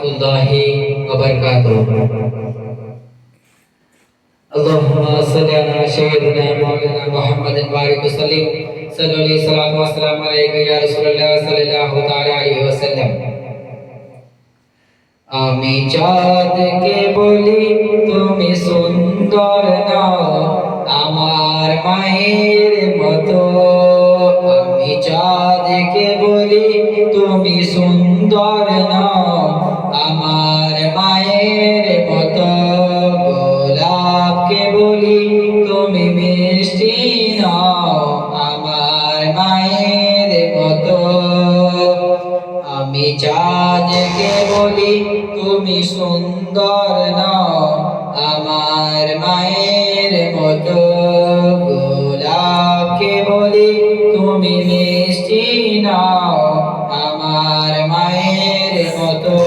রহমাতুল্লাহি ওয়া বারাকাতুহু। আল্লাহুম্মা সাল্লি আলা সাইয়্যিদিনা মাওলানা মুহাম্মাদিন ওয়া আলিহি ওয়াসাল্লিম। সাল্লাল্লাহু ওয়া সাল্লাম আলাইকা ইয়া রাসূলুল্লাহ সাল্লাল্লাহু তাআলা আলাইহি ওয়াসাল্লাম। আমি চাঁদকে বলি তুমি সুন্দর নাও আমার মায়ের মতো। আমি চাঁদকে বলি তুমি সুন্দর নাও আমার মায়ের মতো। গোলাপকে বলি তুমি মিষ্টি নাও আমার মায়ের মতো। আমি চাঁদকে বলি তুমি সুন্দর নাও আমার মায়ের মতো। গোলাপকে বলি তুমি মিষ্টি নাও আমার মায়ের মতো।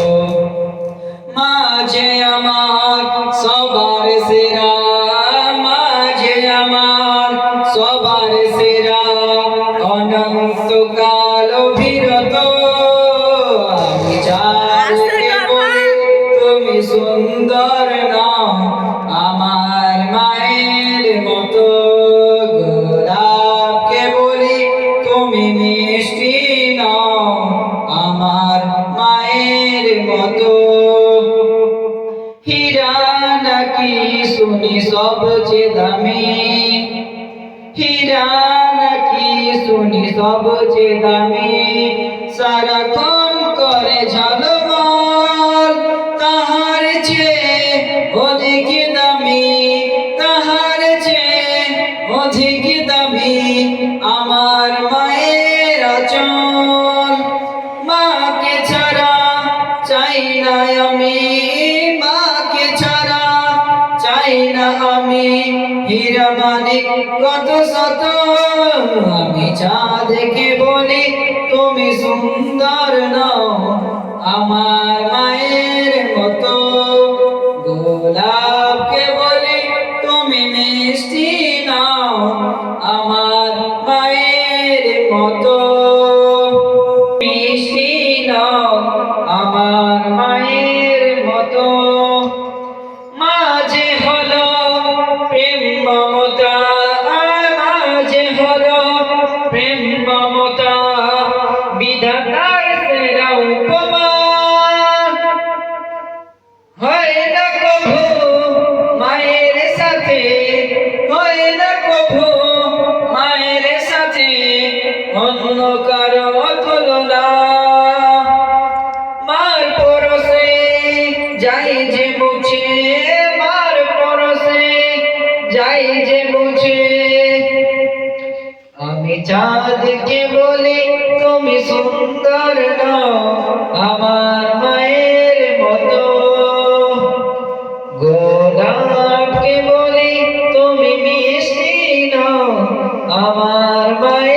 মাঝে আমার সবার সেরা, মাঝে আমার সবার সেরা, অনন্তকাল অবিরত। আমি চাঁদকে বলি তুমি সুন্দর নাও আমার মায়ের মতো। গোলাপকে বলি তুমি মিষ্টি নাও আমার মায়ের মতো। হীরা নাকি শুনি সবচেয়ে দামি, হীরা নাকি শুনি সবচেয়ে দামি, সারাক্ষণ করে ঝলমল তাহার চেয়ে অধিক দামি, তাহার চেয়ে অধিক দামি আমার মায়ের আঁচল। মাকে ছাড়া চাই না আমি, মাকে ছাড়া চাই না আমি, হীরা মানিক কত শত। আমি চাঁদকে বলি তুমি সুন্দর নাও আমার মায়ের মতো। গোলাপকে বলি তুমি মিষ্টি নাও আমার মায়ের মতো। মিষ্টি নাও আমার মায়ের মতো। মাঝে হলো প্রেম মমতা, মাঝে হলো প্রেম মমতা, বিধাতার সেরা উপমা। হয় না কভু মায়ের সাথে, হয় না কভু মায়ের সাথে অন্য কারো তুলনা। মার পরশে যাই যে মুছে, মার পরশে যাই যে মুছে। আমি চাঁদকে বলি তুমি সুন্দর নাও আমার মায়ের মতো। গোলাপকে বলি তুমি মিষ্টি নাও আমার মায়ের